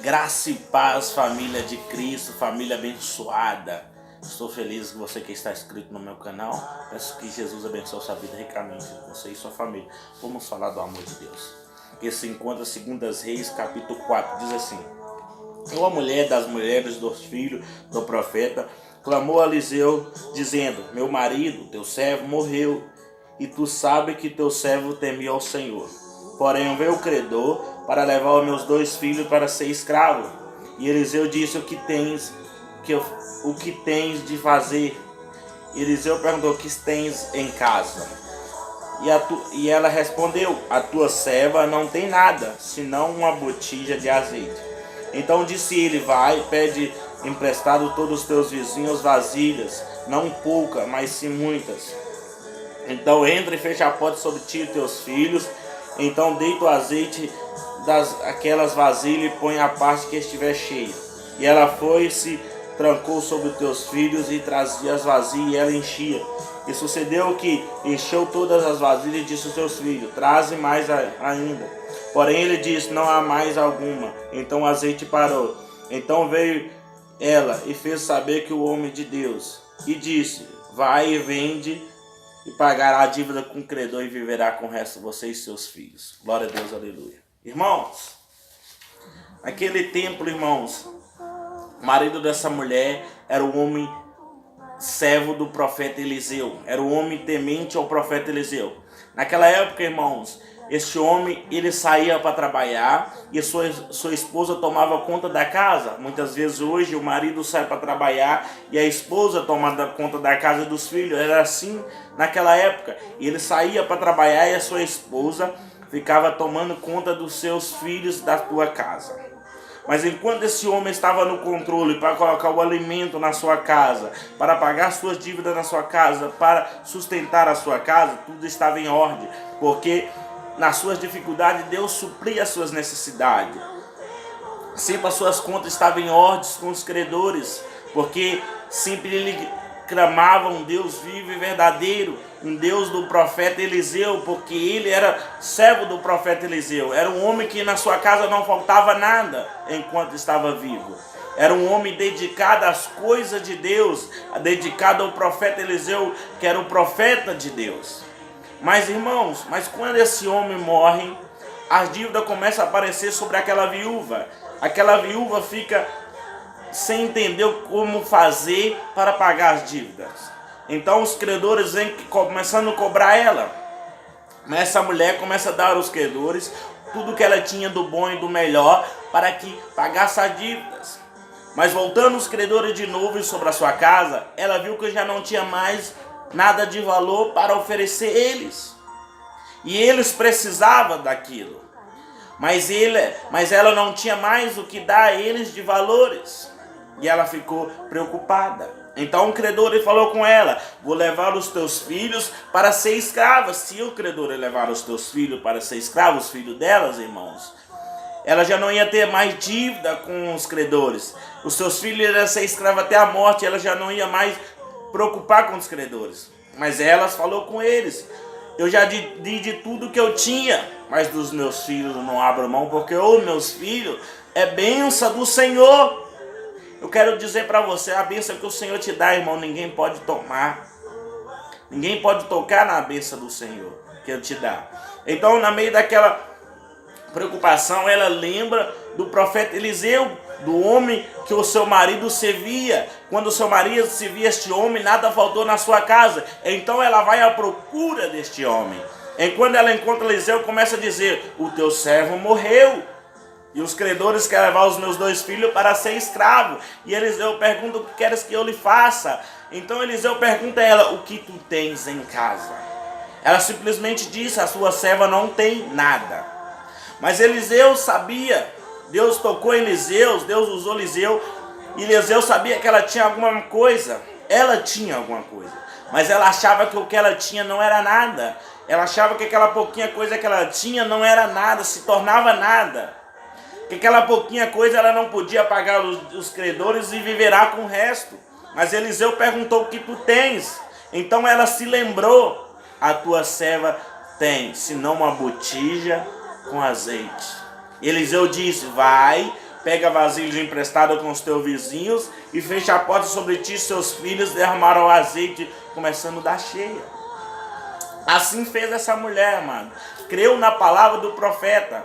Graça e paz, família de Cristo, família abençoada. Estou feliz que você que está inscrito no meu canal. Peço que Jesus abençoe sua vida ricamente, você e sua família. Vamos falar do amor de Deus. Que se encontra em 2 Reis, capítulo 4, diz assim: uma mulher das mulheres dos filhos do profeta clamou a Eliseu, dizendo: meu marido, teu servo, morreu, e tu sabes que teu servo temia ao Senhor. Porém veio o credor para levar os meus 2 filhos para ser escravo. E Eliseu disse: o que tens de fazer? Eliseu perguntou: o que tens em casa? E ela respondeu: a tua serva não tem nada, senão uma botija de azeite. Então disse ele: vai, pede emprestado todos os teus vizinhos vasilhas, não pouca, mas sim muitas. Então entra e fecha a porta sobre ti e teus filhos. Então deita o azeite aquelas vasilhas e põe a parte que estiver cheia. E ela foi, se trancou sobre os teus filhos e trazia as vasilhas, e ela enchia. E sucedeu que encheu todas as vasilhas e disse aos seus filhos: traze mais ainda. Porém ele disse: não há mais alguma. Então o azeite parou. Então veio ela e fez saber que o homem de Deus, e disse: vai e vende, e pagará a dívida com o credor, e viverá com o resto, você e seus filhos. Glória a Deus, aleluia. Irmãos, naquele tempo, irmãos, o marido dessa mulher era o homem servo do profeta Eliseu. Era o homem temente ao profeta Eliseu. Naquela época, irmãos, este homem, ele saía para trabalhar e sua esposa tomava conta da casa. Muitas vezes hoje o marido sai para trabalhar e a esposa toma conta da casa dos filhos. Era assim naquela época. E ele saía para trabalhar e a sua esposa ficava tomando conta dos seus filhos, da sua casa. Mas enquanto esse homem estava no controle para colocar o alimento na sua casa, para pagar suas dívidas na sua casa, para sustentar a sua casa, tudo estava em ordem, porque nas suas dificuldades Deus supria as suas necessidades. Sempre as suas contas estavam em ordem com os credores, porque sempre ele clamava um Deus vivo e verdadeiro, um Deus do profeta Eliseu, porque ele era servo do profeta Eliseu. Era um homem que na sua casa não faltava nada enquanto estava vivo. Era um homem dedicado às coisas de Deus, dedicado ao profeta Eliseu, que era o profeta de Deus. Mas irmãos, quando esse homem morre, as dívidas começam a aparecer sobre aquela viúva. Aquela viúva fica sem entender como fazer para pagar as dívidas. Então os credores vêm começando a cobrar ela. Mas essa mulher começa a dar aos credores tudo que ela tinha do bom e do melhor para que pagasse as dívidas. Mas voltando os credores de novo sobre a sua casa, ela viu que já não tinha mais nada de valor para oferecer eles. E eles precisavam daquilo. Mas ela não tinha mais o que dar a eles de valores. E ela ficou preocupada. Então o credor falou com ela: vou levar os teus filhos para ser escravos. Se o credor levar os teus filhos para ser escravos, os filhos delas, irmãos, ela já não ia ter mais dívida com os credores. Os seus filhos iam ser escravos até a morte. Ela já não ia mais preocupar com os credores. Mas ela falou com eles: eu já di de tudo que eu tinha, mas dos meus filhos não abro mão, porque os meus filhos é bênção do Senhor. Eu quero dizer para você, a bênção que o Senhor te dá, irmão, ninguém pode tomar. Ninguém pode tocar na bênção do Senhor que Ele te dá. Então, no meio daquela preocupação, ela lembra do profeta Eliseu, do homem que o seu marido servia. Quando o seu marido servia este homem, nada faltou na sua casa. Então ela vai à procura deste homem. E quando ela encontra Eliseu, começa a dizer: o teu servo morreu, e os credores querem levar os meus 2 filhos para ser escravo. E Eliseu pergunta: o que queres que eu lhe faça? Então Eliseu pergunta a ela: o que tu tens em casa? Ela simplesmente disse: a sua serva não tem nada. Mas Eliseu sabia, Deus tocou em Eliseu, Deus usou Eliseu, e Eliseu sabia que ela tinha alguma coisa. Ela tinha alguma coisa, mas ela achava que o que ela tinha não era nada. Ela achava que aquela pouquinha coisa que ela tinha não era nada, se tornava nada. Que aquela pouquinha coisa ela não podia pagar os credores e viverá com o resto. Mas Eliseu perguntou: o que tu tens? Então ela se lembrou: a tua serva tem, senão uma botija com azeite. Eliseu disse: vai, pega vasilha emprestada com os teus vizinhos e fecha a porta sobre ti e seus filhos, derramaram o azeite, começando da cheia. Assim fez essa mulher, mano. Creu na palavra do profeta.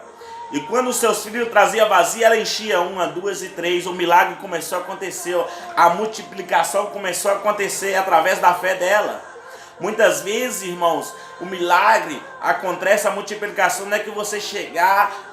E quando os seus filhos traziam vazia, ela enchia 1, 2 e 3. O milagre começou a acontecer. A multiplicação começou a acontecer através da fé dela. Muitas vezes, irmãos, o milagre acontece, a multiplicação não é que você chegar.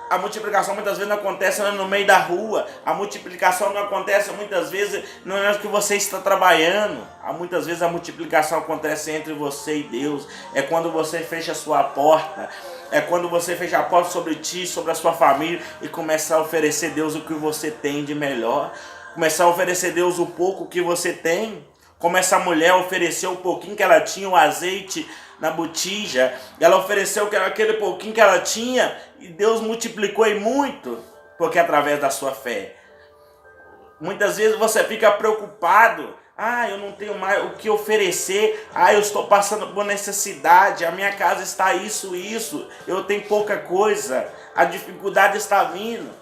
A multiplicação muitas vezes não acontece no meio da rua. A multiplicação não acontece muitas vezes não é que você está trabalhando. Muitas vezes a multiplicação acontece entre você e Deus. É quando você fecha a sua porta. É quando você fecha a porta sobre ti, sobre a sua família e começa a oferecer a Deus o que você tem de melhor. Começar a oferecer a Deus o pouco que você tem. Como essa mulher ofereceu o pouquinho que ela tinha, o azeite na botija. Ela ofereceu aquele pouquinho que ela tinha e Deus multiplicou em muito, porque através da sua fé. Muitas vezes você fica preocupado. Eu não tenho mais o que oferecer. Eu estou passando por necessidade. A minha casa está isso. Eu tenho pouca coisa. A dificuldade está vindo.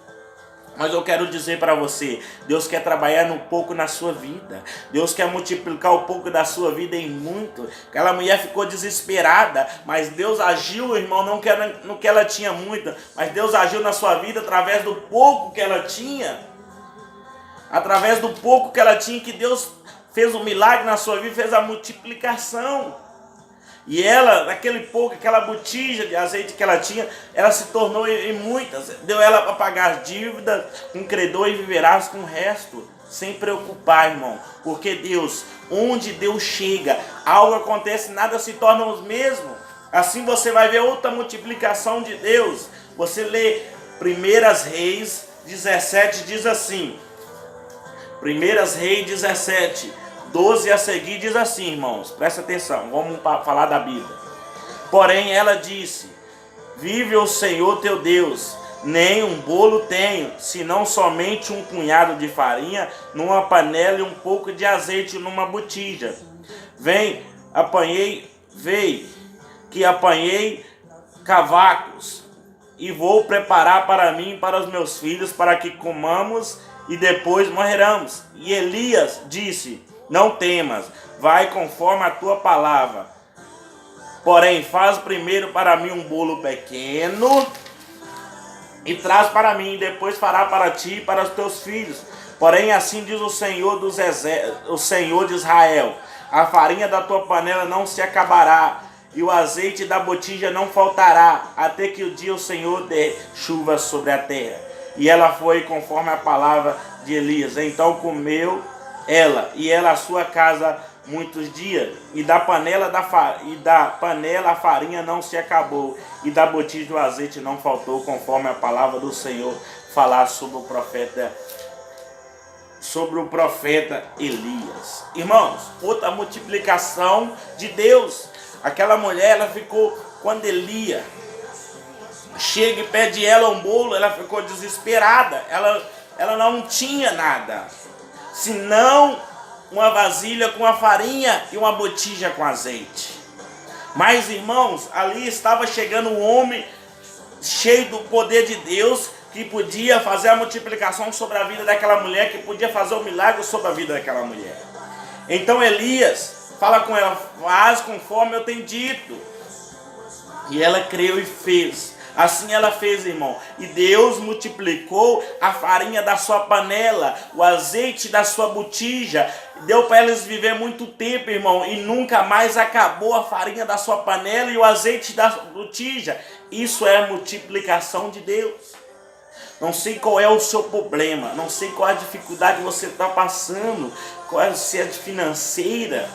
Mas eu quero dizer para você, Deus quer trabalhar no pouco na sua vida. Deus quer multiplicar o pouco da sua vida em muito. Aquela mulher ficou desesperada, mas Deus agiu, irmão, não que ela tinha muito, mas Deus agiu na sua vida através do pouco que ela tinha. Através do pouco que ela tinha, que Deus fez um milagre na sua vida, fez a multiplicação. E ela, naquele pouco, aquela botija de azeite que ela tinha, ela se tornou em muitas. Deu ela para pagar as dívidas, com credor e viverás com o resto. Sem preocupar, irmão. Porque Deus, onde Deus chega, algo acontece, nada se torna os mesmos. Assim você vai ver outra multiplicação de Deus. Você lê 1 Reis 17, diz assim. 1 Reis 17. 12 a seguir diz assim, irmãos, presta atenção, vamos falar da Bíblia. Porém ela disse, vive o Senhor teu Deus, nem um bolo tenho, senão somente um punhado de farinha numa panela e um pouco de azeite numa botija. Apanhei cavacos e vou preparar para mim e para os meus filhos, para que comamos e depois morreramos. E Elias disse, não temas, vai conforme a tua palavra. Porém, faz primeiro para mim um bolo pequeno e traz para mim, e depois fará para ti e para os teus filhos. Porém, assim diz o Senhor o Senhor de Israel: a farinha da tua panela não se acabará, e o azeite da botija não faltará, até que o dia o Senhor dê chuva sobre a terra. E ela foi conforme a palavra de Elias. Então comeu ela a sua casa muitos dias, e da panela a farinha não se acabou, e da botija o azeite não faltou, conforme a palavra do Senhor falar sobre o profeta Elias. Irmãos, outra multiplicação de Deus. Aquela mulher, ela ficou, quando Elias chega e pede ela um bolo, ela ficou desesperada. Ela não tinha nada, senão uma vasilha com a farinha e uma botija com azeite. Mas, irmãos, ali estava chegando um homem cheio do poder de Deus, que podia fazer a multiplicação sobre a vida daquela mulher, que podia fazer o milagre sobre a vida daquela mulher. Então Elias fala com ela, faz conforme eu tenho dito. E ela creu e fez. Assim ela fez, irmão. E Deus multiplicou a farinha da sua panela, o azeite da sua botija. Deu para eles viver muito tempo, irmão. E nunca mais acabou a farinha da sua panela e o azeite da botija. Isso é multiplicação de Deus. Não sei qual é o seu problema. Não sei qual é a dificuldade que você está passando. Se é financeira.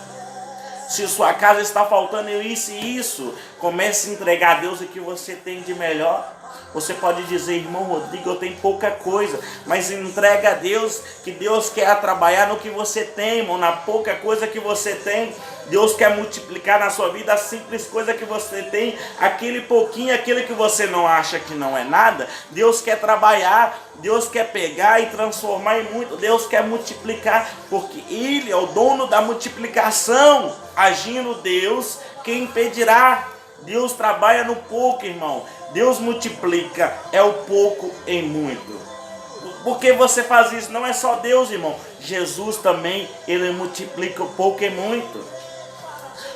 Se sua casa está faltando isso e isso, comece a entregar a Deus o que você tem de melhor. Você pode dizer, irmão Rodrigo, eu tenho pouca coisa, mas entrega a Deus, que Deus quer trabalhar no que você tem, irmão, na pouca coisa que você tem. Deus quer multiplicar na sua vida a simples coisa que você tem, aquele pouquinho, aquele que você não acha que não é nada. Deus quer trabalhar, Deus quer pegar e transformar em muito, Deus quer multiplicar, porque Ele é o dono da multiplicação. Agindo Deus, quem impedirá? Deus trabalha no pouco, irmão. Deus multiplica, é o pouco em muito. Porque você faz isso, não é só Deus, irmão. Jesus também, ele multiplica o pouco e muito.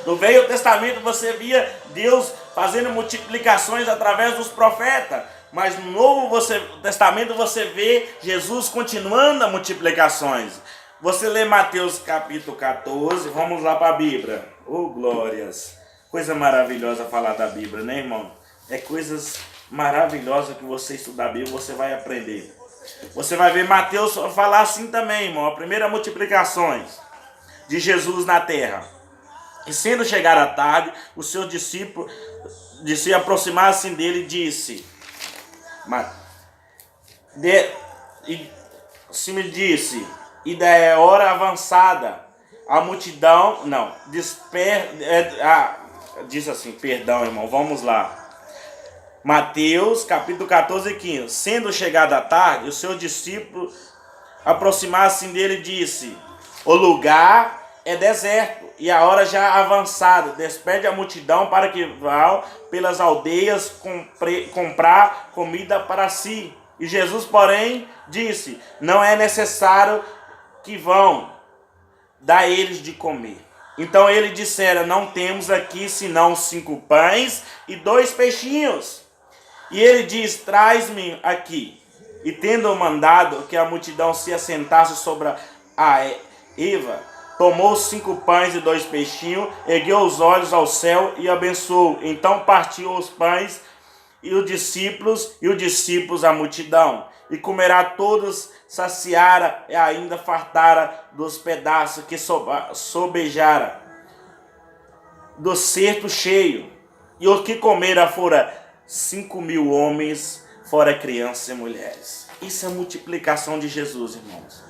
No Velho Testamento você via Deus fazendo multiplicações através dos profetas. Mas no Novo Testamento você vê Jesus continuando as multiplicações. Você lê Mateus capítulo 14, vamos lá para a Bíblia. Oh, glórias! Coisa maravilhosa falar da Bíblia, né, irmão? É coisas maravilhosas que você estudar a Bíblia, você vai aprender. Você vai ver Mateus falar assim também, irmão. A primeira multiplicações de Jesus na terra. E sendo chegada a tarde, os seus discípulos se aproximassem dele e disse... Se me disse, e da hora avançada, a multidão, não, diz assim, perdão, irmão, vamos lá. Mateus, capítulo 14 e 15. Sendo chegada a tarde, os seus discípulos aproximassem dele e disse, o lugar é deserto, e a hora já avançada, despede a multidão para que vá pelas aldeias comprar comida para si. E Jesus, porém, disse, não é necessário que vão, dá eles de comer. Então ele dissera, não temos aqui senão 5 pães e 2 peixinhos. E ele diz, traz-me aqui. E tendo mandado que a multidão se assentasse sobre a Eva, tomou 5 pães e 2 peixinhos, ergueu os olhos ao céu e abençoou. Então partiu os pães e os discípulos a multidão. E comerá todos, saciara e ainda fartara dos pedaços que sobejara do cesto cheio. E os que comeram fora 5.000 homens, fora crianças e mulheres. Isso é a multiplicação de Jesus, irmãos.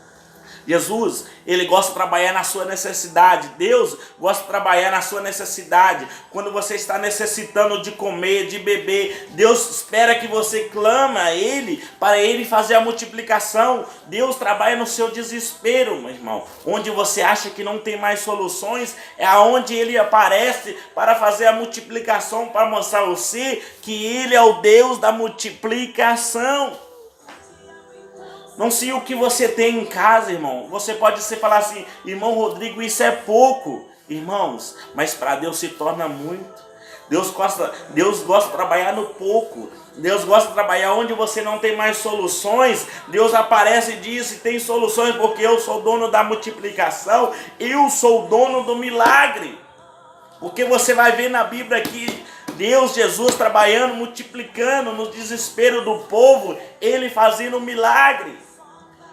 Jesus, ele gosta de trabalhar na sua necessidade. Deus gosta de trabalhar na sua necessidade. Quando você está necessitando de comer, de beber, Deus espera que você clama a Ele para Ele fazer a multiplicação. Deus trabalha no seu desespero, meu irmão. Onde você acha que não tem mais soluções, é aonde Ele aparece para fazer a multiplicação, para mostrar a você que Ele é o Deus da multiplicação. Não sei o que você tem em casa, irmão. Você pode falar assim, irmão Rodrigo, isso é pouco. Irmãos, mas para Deus se torna muito. Deus gosta de trabalhar no pouco. Deus gosta de trabalhar onde você não tem mais soluções. Deus aparece e diz, tem soluções porque eu sou dono da multiplicação. Eu sou dono do milagre. Porque você vai ver na Bíblia aqui, Deus, Jesus trabalhando, multiplicando no desespero do povo. Ele fazendo um milagre.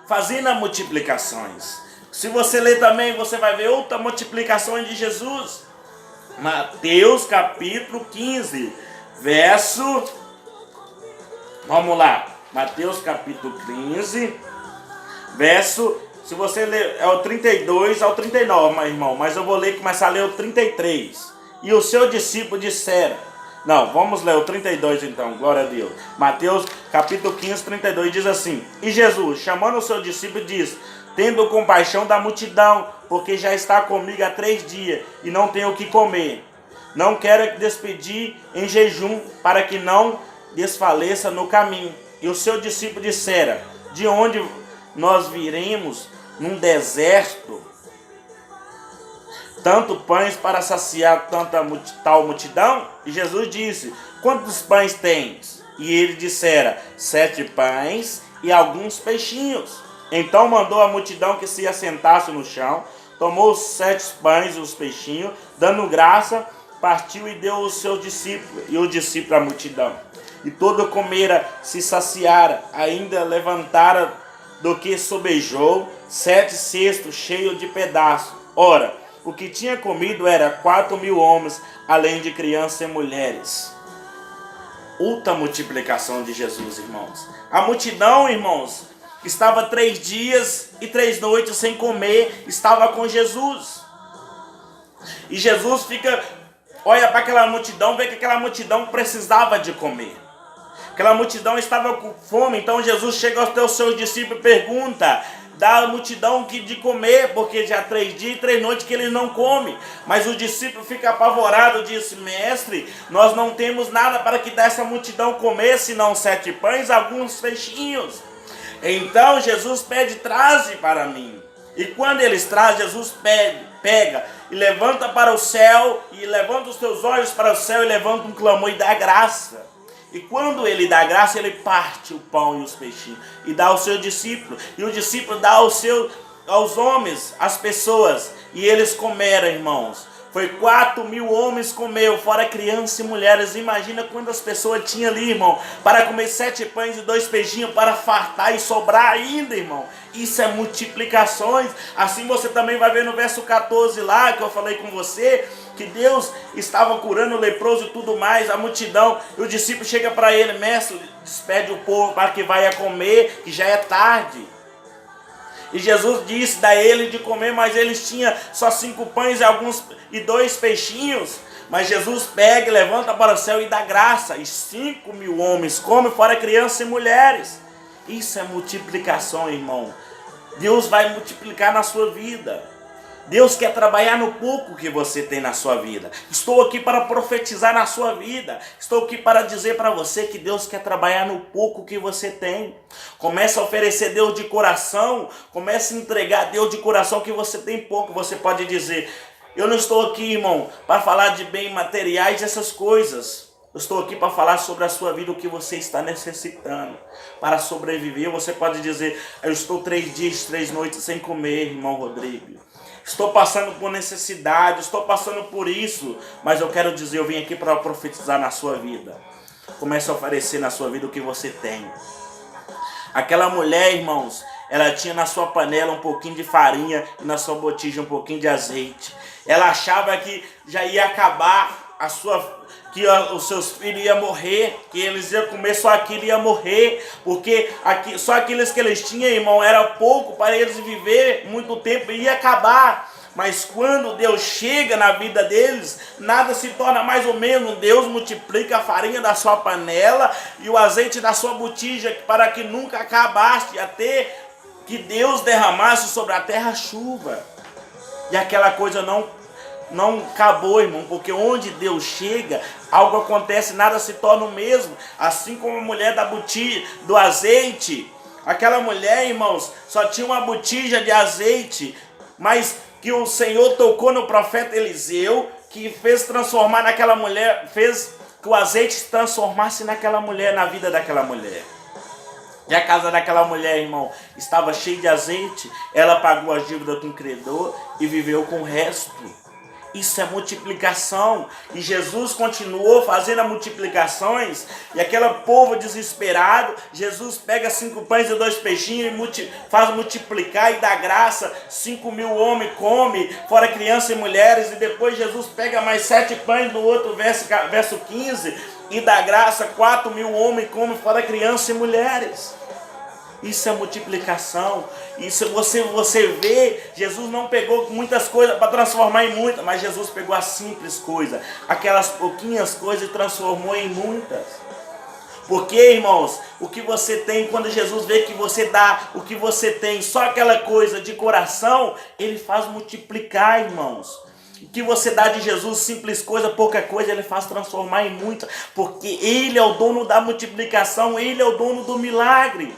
Fazendo as multiplicações. Se você ler também, você vai ver outra multiplicação de Jesus. Mateus capítulo 15, verso... Vamos lá. Mateus capítulo 15, verso... Se você ler, é o 32 ao 39, meu irmão. Mas eu vou começar a ler o 33. E o seu discípulo disseram... Não, vamos ler o 32 então, glória a Deus. Mateus capítulo 15, 32 diz assim: E Jesus, chamando o seu discípulo, diz, tendo compaixão da multidão, porque já está comigo há 3 dias, e não tenho o que comer. Não quero despedir em jejum, para que não desfaleça no caminho. E o seu discípulo dissera, de onde nós viremos num deserto tanto pães para saciar tal multidão? E Jesus disse, quantos pães tens? E ele dissera, 7 pães e alguns peixinhos. Então mandou a multidão que se assentasse no chão, tomou os 7 pães e os peixinhos, dando graça, partiu e deu aos seus discípulos, e os discípulos à multidão. E todo comera, se saciara, ainda levantara do que sobejou, 7 cestos cheios de pedaços. Ora, o que tinha comido era 4.000 homens, além de crianças e mulheres. Outra multiplicação de Jesus, irmãos. A multidão, irmãos, estava 3 dias e 3 noites sem comer, estava com Jesus. E Jesus olha para aquela multidão, vê que aquela multidão precisava de comer. Aquela multidão estava com fome, então Jesus chega aos seus discípulos e pergunta, da multidão de comer, porque já 3 dias e 3 noites que eles não comem. Mas o discípulo fica apavorado, disse, mestre, nós não temos nada para que dessa multidão comer, senão 7 pães e alguns peixinhos. Então Jesus pede, traze para mim. E quando eles trazem, Jesus pega e levanta para o céu, e levanta os teus olhos para o céu, e levanta um clamor e dá graça. E quando ele dá graça, ele parte o pão e os peixinhos, e dá ao seu discípulo. E o discípulo dá aos homens, às pessoas, e eles comeram, irmãos. Foi 4.000 homens comeu, fora crianças e mulheres. Imagina quantas pessoas tinha ali, irmão, para comer 7 pães e 2 peixinhos, para fartar e sobrar ainda, irmão. Isso é multiplicações. Assim você também vai ver no verso 14 lá, que eu falei com você, que Deus estava curando o leproso e tudo mais, a multidão. E o discípulo chega para ele, mestre, despede o povo para que vai a comer, que já é tarde. E Jesus disse, dá ele de comer, mas eles tinham só 5 pães e 2 peixinhos. Mas Jesus pega e levanta para o céu e dá graça. E 5.000 homens comem, fora crianças e mulheres. Isso é multiplicação, irmão. Deus vai multiplicar na sua vida. Deus quer trabalhar no pouco que você tem na sua vida. Estou aqui para profetizar na sua vida. Estou aqui para dizer para você que Deus quer trabalhar no pouco que você tem. Comece a oferecer Deus de coração. Comece a entregar a Deus de coração que você tem pouco. Você pode dizer, eu não estou aqui, irmão, para falar de bens materiais, essas coisas. Eu estou aqui para falar sobre a sua vida, o que você está necessitando para sobreviver. Você pode dizer, eu estou 3 dias, 3 noites sem comer, irmão Rodrigo. Estou passando por necessidade, estou passando por isso, mas eu quero dizer, eu vim aqui para profetizar na sua vida. Comece a oferecer na sua vida o que você tem. Aquela mulher, irmãos, ela tinha na sua panela um pouquinho de farinha e na sua botija um pouquinho de azeite. Ela achava que já ia acabar os seus filhos iam morrer, que eles iam comer só aquilo e iam morrer, porque só aqueles que eles tinham, irmão, era pouco para eles viver muito tempo e ia acabar. Mas quando Deus chega na vida deles, nada se torna mais ou menos. Deus multiplica a farinha da sua panela e o azeite da sua botija para que nunca acabasse, até que Deus derramasse sobre a terra chuva. E aquela coisa não acabou, irmão, porque onde Deus chega, algo acontece, nada se torna o mesmo. Assim como a mulher da botija, do azeite, aquela mulher, irmãos, só tinha uma botija de azeite, mas que o Senhor tocou no profeta Eliseu, que fez transformar naquela mulher, fez que o azeite se transformasse naquela mulher, na vida daquela mulher. E a casa daquela mulher, irmão, estava cheia de azeite, ela pagou as dívidas com o credor e viveu com o resto. Isso é multiplicação. E Jesus continuou fazendo as multiplicações. E aquele povo desesperado, Jesus pega 5 pães e 2 peixinhos e faz multiplicar e dá graça. 5.000 homens comem, fora crianças e mulheres. E depois Jesus pega mais 7 pães no outro verso 15 e dá graça. 4.000 homens comem, fora crianças e mulheres. Isso é multiplicação. Isso você vê, Jesus não pegou muitas coisas para transformar em muitas, mas Jesus pegou a simples coisa, aquelas pouquinhas coisas e transformou em muitas. Porque, irmãos, o que você tem, quando Jesus vê que você dá o que você tem, só aquela coisa de coração, ele faz multiplicar, irmãos. O que você dá de Jesus, simples coisa, pouca coisa, ele faz transformar em muita, porque ele é o dono da multiplicação, ele é o dono do milagre.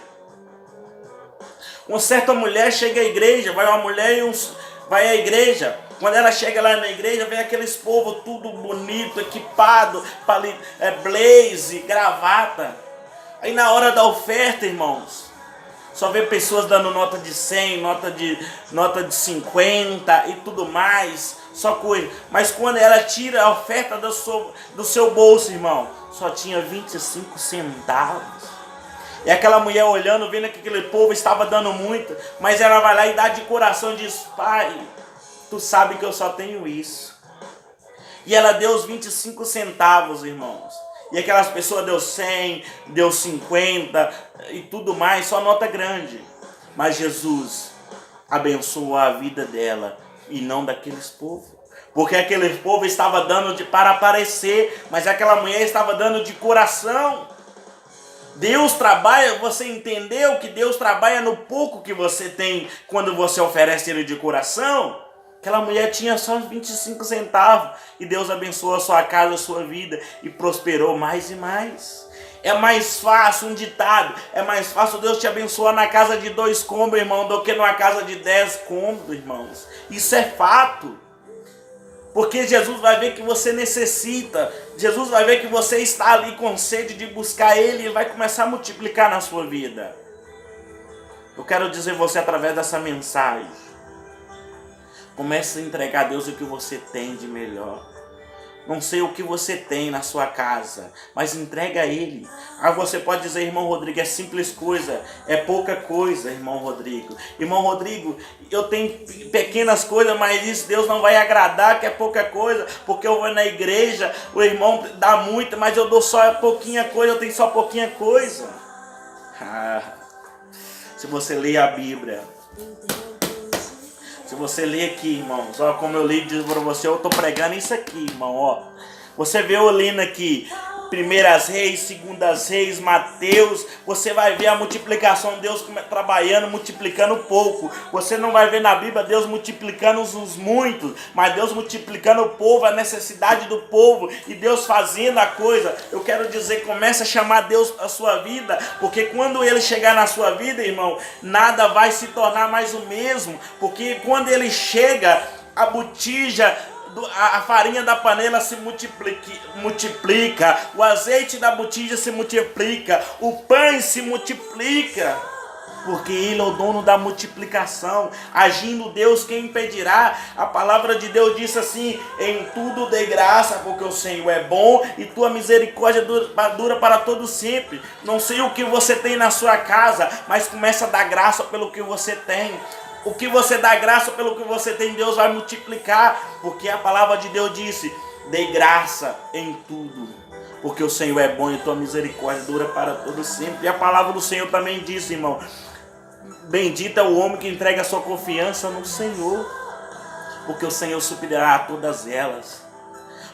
Uma certa mulher chega à igreja, vai uma mulher vai à igreja. Quando ela chega lá na igreja, vem aqueles povos tudo bonito, equipado, blaze, gravata. Aí na hora da oferta, irmãos, só vê pessoas dando nota de 100, nota de 50 e tudo mais, só coisa. Mas quando ela tira a oferta do seu bolso, irmão, só tinha 25 centavos. E aquela mulher olhando, vendo que aquele povo estava dando muito, mas ela vai lá e dá de coração e diz, pai, tu sabe que eu só tenho isso. E ela deu os 25 centavos, irmãos. E aquelas pessoas deu 100, deu 50 e tudo mais, só nota grande. Mas Jesus abençoou a vida dela e não daqueles povos. Porque aquele povo estava dando para aparecer, mas aquela mulher estava dando de coração. Deus trabalha, você entendeu que Deus trabalha no pouco que você tem quando você oferece ele de coração? Aquela mulher tinha só 25 centavos e Deus abençoou a sua casa, a sua vida e prosperou mais e mais. É mais fácil, um ditado, é mais fácil Deus te abençoar na casa de 2 cômodos, irmão, do que numa casa de 10 cômodos, irmãos. Isso é fato. Porque Jesus vai ver que você necessita. Jesus vai ver que você está ali com sede de buscar Ele e vai começar a multiplicar na sua vida. Eu quero dizer a você através dessa mensagem. Comece a entregar a Deus o que você tem de melhor. Não sei o que você tem na sua casa, mas entrega a Ele. Aí você pode dizer, irmão Rodrigo, é simples coisa, é pouca coisa, irmão Rodrigo. Irmão Rodrigo, eu tenho pequenas coisas, mas isso Deus não vai agradar, que é pouca coisa, porque eu vou na igreja, o irmão dá muito, mas eu dou só pouquinha coisa, eu tenho só pouquinha coisa. Se você ler a Bíblia, se você ler aqui, irmãos, ó, como eu li e diz para você, eu estou pregando isso aqui, irmão, ó. Você vê eu lendo aqui, 1 Reis, 2 Reis, Mateus, você vai ver a multiplicação de Deus trabalhando, multiplicando pouco. Você não vai ver na Bíblia Deus multiplicando os muitos, mas Deus multiplicando o povo, a necessidade do povo, e Deus fazendo a coisa. Eu quero dizer, comece a chamar Deus a sua vida, porque quando Ele chegar na sua vida, irmão, nada vai se tornar mais o mesmo, porque quando Ele chega, a botija, a farinha da panela se multiplica, o azeite da botija se multiplica, o pão se multiplica, porque Ele é o dono da multiplicação. Agindo Deus, quem impedirá? A palavra de Deus diz assim: em tudo dê graça, porque o Senhor é bom e tua misericórdia dura para todo sempre. Não sei o que você tem na sua casa, mas começa a dar graça pelo que você tem. O que você dá graça pelo que você tem, Deus vai multiplicar, porque a palavra de Deus disse: dê graça em tudo, porque o Senhor é bom e tua misericórdia dura para todo sempre. E a palavra do Senhor também disse, irmão, bendito é o homem que entrega a sua confiança no Senhor, porque o Senhor suprirá todas elas.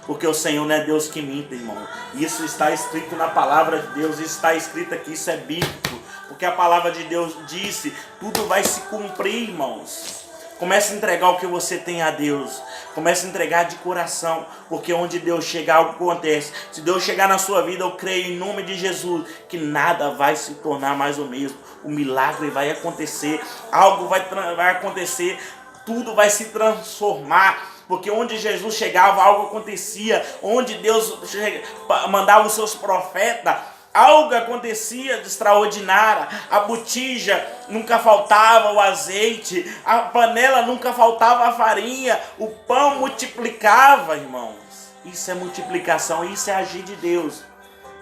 Porque o Senhor não é Deus que minta, irmão. Isso está escrito na palavra de Deus, isso está escrito aqui, isso é bíblico. Porque a palavra de Deus disse, tudo vai se cumprir, irmãos. Comece a entregar o que você tem a Deus. Comece a entregar de coração, porque onde Deus chegar, algo acontece. Se Deus chegar na sua vida, eu creio em nome de Jesus, que nada vai se tornar mais o mesmo. O milagre vai acontecer, algo vai acontecer, tudo vai se transformar. Porque onde Jesus chegava, algo acontecia. Onde Deus mandava os seus profetas, algo acontecia de extraordinário. A botija nunca faltava o azeite, a panela nunca faltava a farinha, o pão multiplicava, irmãos. Isso é multiplicação, isso é agir de Deus.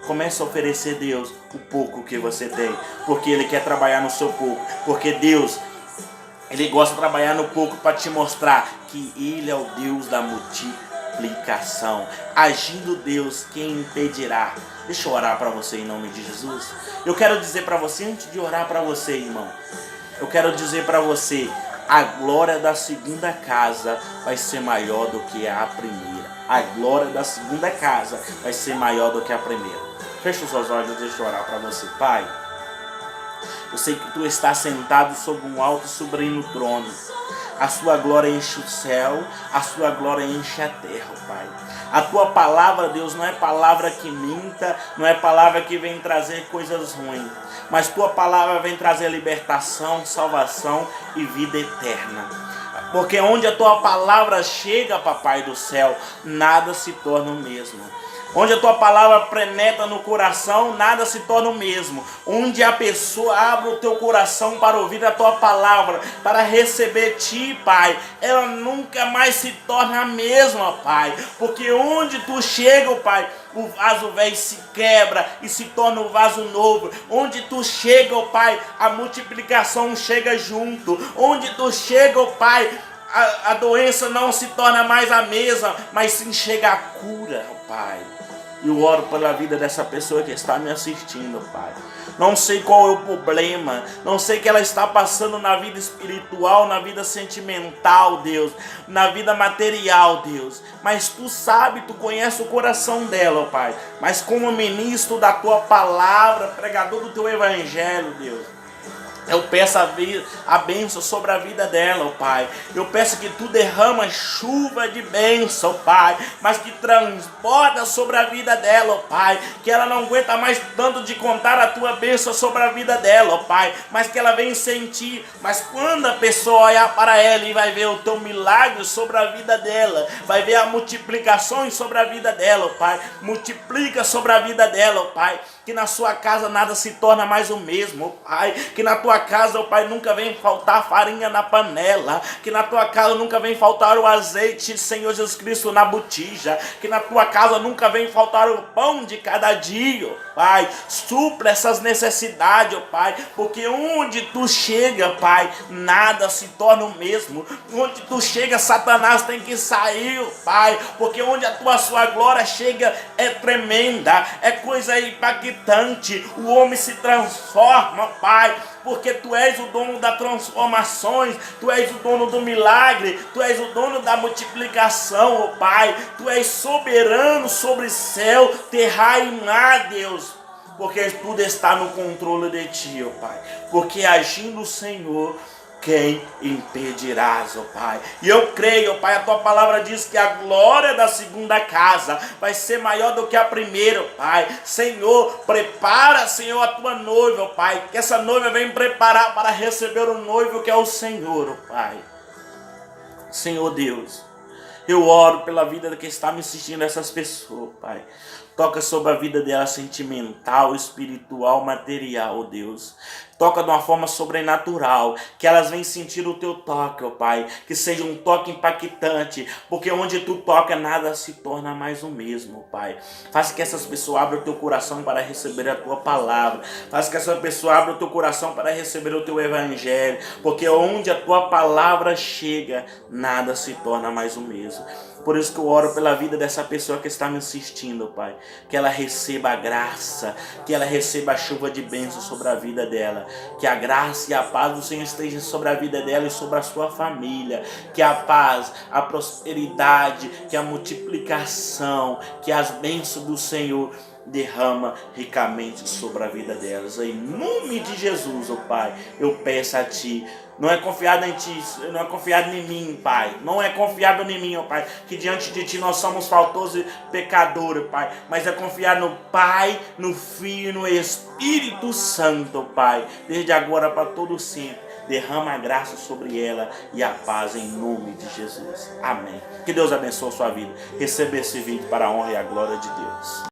Comece a oferecer a Deus o pouco que você tem, porque Ele quer trabalhar no seu pouco, porque Deus, Ele gosta de trabalhar no pouco para te mostrar que Ele é o Deus da multiplicação. Agindo Deus, quem impedirá? Deixa eu orar para você em nome de Jesus. Eu quero dizer para você, antes de orar para você, irmão, eu quero dizer para você, a glória da segunda casa vai ser maior do que a primeira. A glória da segunda casa vai ser maior do que a primeira. Fecha os seus olhos, deixa eu orar para você. Pai, eu sei que Tu estás sentado sobre um alto e sublime trono. A Sua glória enche o céu, a Sua glória enche a terra, Pai. A Tua palavra, Deus, não é palavra que minta, não é palavra que vem trazer coisas ruins, mas Tua palavra vem trazer libertação, salvação e vida eterna. Porque onde a Tua palavra chega, Papai do céu, nada se torna o mesmo. Onde a Tua palavra penetra no coração, nada se torna o mesmo. Onde a pessoa abre o teu coração para ouvir a Tua palavra, para receber Ti, Pai, ela nunca mais se torna a mesma, Pai. Porque onde Tu chega, Pai, o vaso velho se quebra e se torna um vaso novo. Onde Tu chega, Pai, a multiplicação chega junto. Onde Tu chega, Pai, a doença não se torna mais a mesma, mas sim chega a cura, Pai. Eu oro pela vida dessa pessoa que está me assistindo, Pai. Não sei qual é o problema, não sei o que ela está passando na vida espiritual, na vida sentimental, Deus, na vida material, Deus. Mas Tu sabe, Tu conhece o coração dela, Pai. Mas como ministro da Tua palavra, pregador do Teu evangelho, Deus, Eu peço a bênção sobre a vida dela, ó Pai. Eu peço que tu derrama chuva de bênção, Pai, mas que transborda sobre a vida dela, ó Pai. Que ela não aguenta mais tanto de contar a tua bênção sobre a vida dela, ó Pai, mas que ela venha sentir. Mas quando a pessoa olhar para ela e vai ver o teu milagre sobre a vida dela, vai ver a multiplicação sobre a vida dela, ó Pai. Multiplica sobre a vida dela, ó Pai. Que na sua casa nada se torna mais o mesmo, ó Pai. Que na tua casa, ó Pai, nunca vem faltar farinha na panela. Que na tua casa nunca vem faltar o azeite, Senhor Jesus Cristo, na botija. Que na tua casa nunca vem faltar o pão de cada dia, ó Pai. Supra essas necessidades, ó Pai. Porque onde tu chega, Pai, nada se torna o mesmo. Onde tu chega, Satanás tem que sair, ó Pai. Porque onde a sua glória chega é tremenda, é coisa impactante. O homem se transforma, Pai, porque tu és o dono das transformações, tu és o dono do milagre, tu és o dono da multiplicação, ó Pai. Tu és soberano sobre céu, terra e mar, Deus, porque tudo está no controle de ti, ó Pai. Porque agindo o Senhor, quem impedirás, ó Pai? E eu creio, ó Pai, a tua palavra diz que a glória da segunda casa vai ser maior do que a primeira, ó Pai. Senhor, prepara, Senhor, a tua noiva, ó Pai, que essa noiva venha preparar para receber o noivo que é o Senhor, ó Pai. Senhor Deus, eu oro pela vida que está me assistindo, essas pessoas, Pai. Toca sobre a vida dela sentimental, espiritual, material, ó Deus. Toca de uma forma sobrenatural, que elas venham sentir o teu toque, ó Pai. Que seja um toque impactante, porque onde tu toca, nada se torna mais o mesmo, ó Pai. Faça que essas pessoas abram o teu coração para receber a tua palavra. Faça que essa pessoa abra o teu coração para receber o teu evangelho, porque onde a tua palavra chega, nada se torna mais o mesmo. Por isso que eu oro pela vida dessa pessoa que está me assistindo, Pai. Que ela receba a graça, que ela receba a chuva de bênção sobre a vida dela. Que a graça e a paz do Senhor estejam sobre a vida dela e sobre a sua família. Que a paz, a prosperidade, que a multiplicação, que as bênçãos do Senhor derrama ricamente sobre a vida delas. Em nome de Jesus, ó Pai, eu peço a Ti. Não é confiado em Ti, não é confiado em mim, Pai. Não é confiado em mim, ó Pai, que diante de Ti nós somos faltosos e pecadores, Pai. Mas é confiar no Pai, no Filho e no Espírito Santo, Pai. Desde agora para todo sempre. Derrama a graça sobre ela e a paz em nome de Jesus. Amém. Que Deus abençoe a sua vida. Receba esse vídeo para a honra e a glória de Deus.